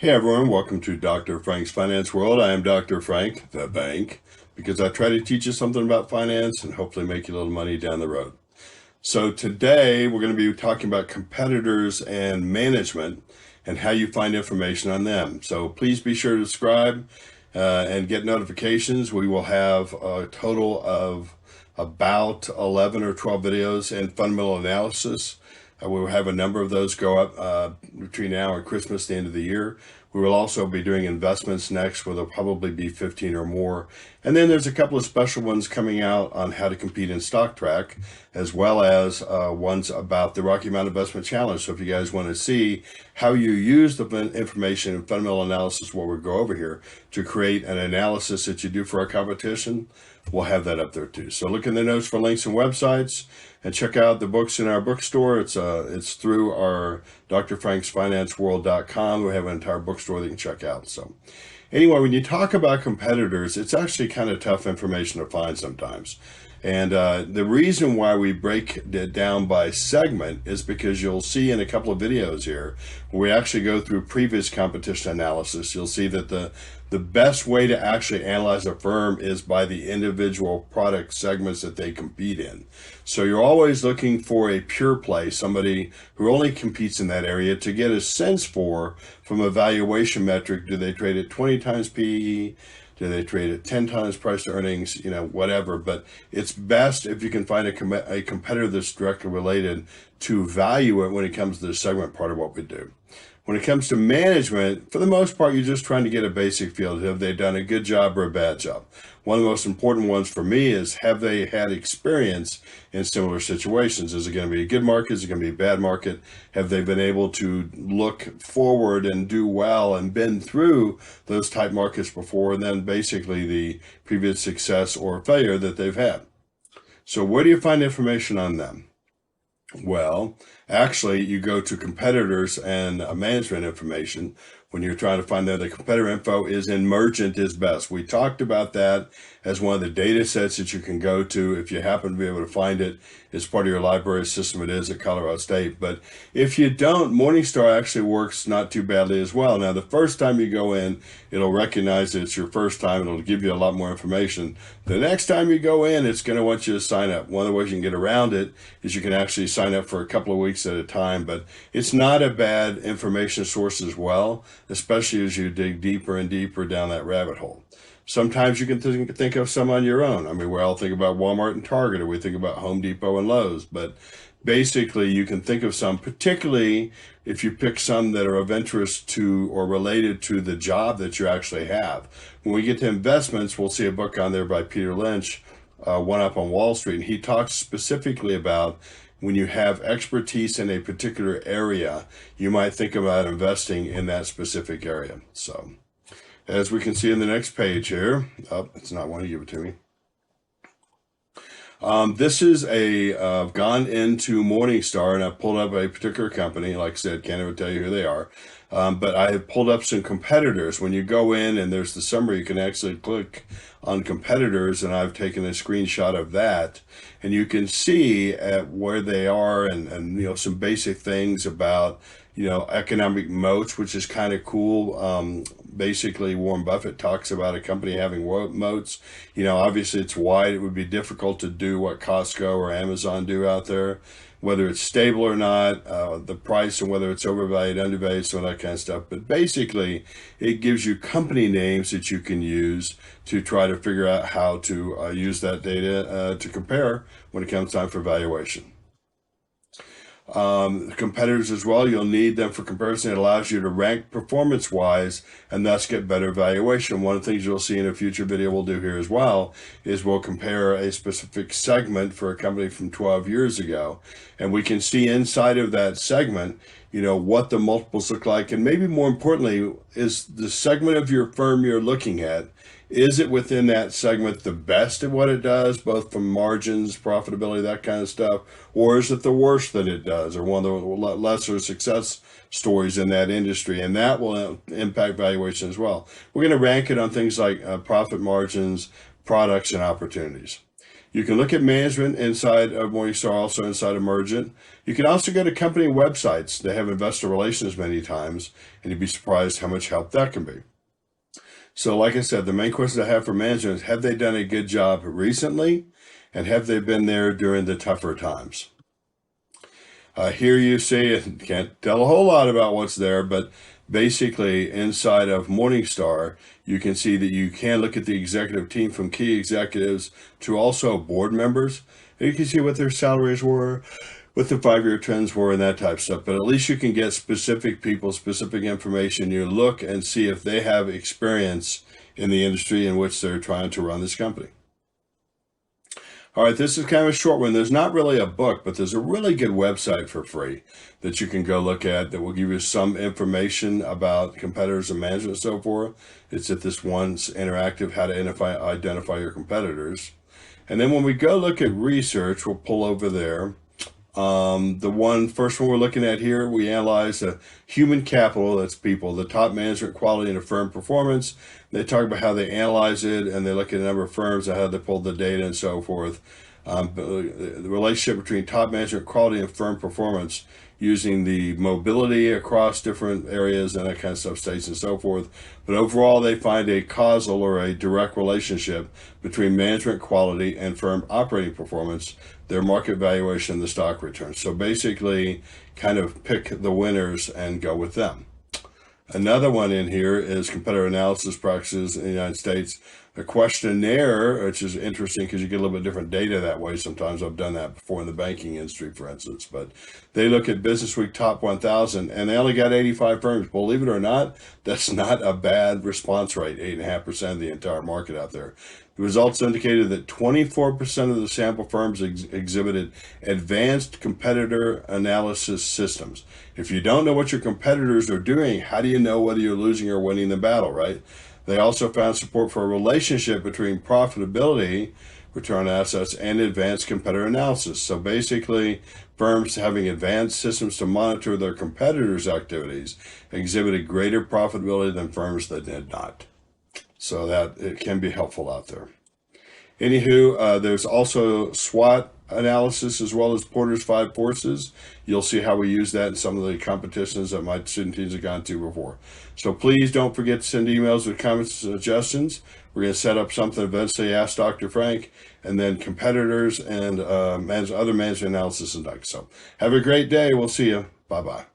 Hey everyone, welcome to Dr. Frank's Finance World. I am Dr. Frank, the bank, because I try to teach you something about finance and hopefully make you a little money down the road. So today we're going to be talking about competitors and management and how you find information on them. So please be sure to subscribe and get notifications. We will have a total of about 11 or 12 videos in fundamental analysis. We will have a number of those go up between now and Christmas, the end of the year. We will also be doing investments next, where there'll probably be 15 or more. And then there's a couple of special ones coming out on how to compete in Stock Track, as well as ones about the Rocky Mountain Investment Challenge. So if you guys want to see how you use the information in fundamental analysis, what we go over here, to create an analysis that you do for our competition, we'll have that up there too. So look in the notes for links and websites, and check out the books in our bookstore. It's through our drfranksfinanceworld.com. We have an entire bookstore that you can check out. So anyway, when you talk about competitors, it's actually kind of tough information to find sometimes. And the reason why we break it down by segment is because you'll see in a couple of videos here, where we actually go through previous competition analysis, you'll see that the best way to actually analyze a firm is by the individual product segments that they compete in. So you're always looking for a pure play, somebody who only competes in that area, to get a sense for, from a valuation metric, do they trade at 20 times PE? Do they trade at 10 times price to earnings, whatever. But it's best if you can find a competitor that's directly related to value it when it comes to the segment part of what we do. When it comes to management, for the most part, you're just trying to get a basic feel. Have they done a good job or a bad job? One of the most important ones for me is, have they had experience in similar situations? Is it going to be a good market? Is it going to be a bad market? Have they been able to look forward and do well and been through those type markets before, and then basically the previous success or failure that they've had? So where do you find information on them? Well, actually, you go to competitors and management information. When you're trying to find that, the competitor info is in Mgmt is best. We talked about that as one of the data sets that you can go to. If you happen to be able to find it, it's part of your library system. It is at Colorado State. But if you don't, Morningstar actually works not too badly as well. Now, the first time you go in, it'll recognize that it's your first time. It'll give you a lot more information. The next time you go in, it's going to want you to sign up. One of the ways you can get around it is you can actually sign up for a couple of weeks at a time. But it's not a bad information source as well, especially as you dig deeper and deeper down that rabbit hole. Sometimes you can think of some on your own. I mean, we all think about Walmart and Target, or we think about Home Depot and Lowe's, but basically you can think of some, particularly if you pick some that are of interest to or related to the job that you actually have. When we get to investments, we'll see a book on there by Peter Lynch, One Up on Wall Street, and he talks specifically about when you have expertise in a particular area, you might think about investing in that specific area. So as we can see in the next page here, it's not wanting to give it to me. This is I've gone into Morningstar and I've pulled up a particular company. Like I said, can't even tell you who they are. But I have pulled up some competitors. When you go in and there's the summary, you can actually click on competitors, and I've taken a screenshot of that. And you can see at where they are and some basic things about, economic moats, which is kind of cool. Basically, Warren Buffett talks about a company having moats. Obviously it's wide. It would be difficult to do what Costco or Amazon do out there, whether it's stable or not, the price, and whether it's overvalued, undervalued, some of that kind of stuff. But basically, it gives you company names that you can use to try to figure out how to use that data to compare when it comes time for valuation. Competitors as well, you'll need them for comparison. It allows you to rank performance-wise and thus get better valuation. One of the things you'll see in a future video we'll do here as well is we'll compare a specific segment for a company from 12 years ago, and we can see inside of that segment what the multiples look like, and maybe more importantly, is the segment of your firm you're looking at, is it within that segment the best at what it does, both from margins, profitability, that kind of stuff, or is it the worst that it does, or one of the lesser success stories in that industry? And that will impact valuation as well. We're going to rank it on things like profit margins, products, and opportunities. You can look at management inside of Morningstar, also inside of Mgmt. You can also go to company websites. They have investor relations many times, and you'd be surprised how much help that can be. So like I said, the main question I have for management is, have they done a good job recently? And have they been there during the tougher times? Here you see, and can't tell a whole lot about what's there, but basically inside of Morningstar, you can see that you can look at the executive team from key executives to also board members. And you can see what their salaries were, what the 5-year trends were, and that type of stuff. But at least you can get specific people, specific information. You look and see if they have experience in the industry in which they're trying to run this company. All right, this is kind of a short one. There's not really a book, but there's a really good website for free that you can go look at that will give you some information about competitors and management and so forth. It's at this one's interactive, how to identify your competitors. And then when we go look at research, we'll pull over there. The first one we're looking at here, we analyze human capital, that's people, the top management quality and firm performance. They talk about how they analyze it, and they look at a number of firms and how they pull the data and so forth. The relationship between top management quality and firm performance using the mobility across different areas and that kind of stuff, states and so forth. But overall, they find a causal or a direct relationship between management quality and firm operating performance, their market valuation, and the stock return. So basically, kind of pick the winners and go with them. Another one in here is competitor analysis practices in the United States. A questionnaire, which is interesting because you get a little bit different data that way. Sometimes I've done that before in the banking industry, for instance. But they look at Business Week Top 1,000, and they only got 85 firms. Believe it or not, that's not a bad response rate, 8.5% of the entire market out there. The results indicated that 24% of the sample firms exhibited advanced competitor analysis systems. If you don't know what your competitors are doing, how do you know whether you're losing or winning the battle, right? They also found support for a relationship between profitability, return on assets, and advanced competitor analysis. So basically, firms having advanced systems to monitor their competitors' activities exhibited greater profitability than firms that did not. So that it can be helpful out there. Anywho, there's also SWOT analysis as well as Porter's 5 forces. You'll see how we use that in some of the competitions that my student teams have gone to before. So please don't forget to send emails with comments and suggestions. We're going to set up something eventually, Ask Dr. Frank, and then competitors and other management analysis and like so. Have a great day. We'll see you. Bye-bye.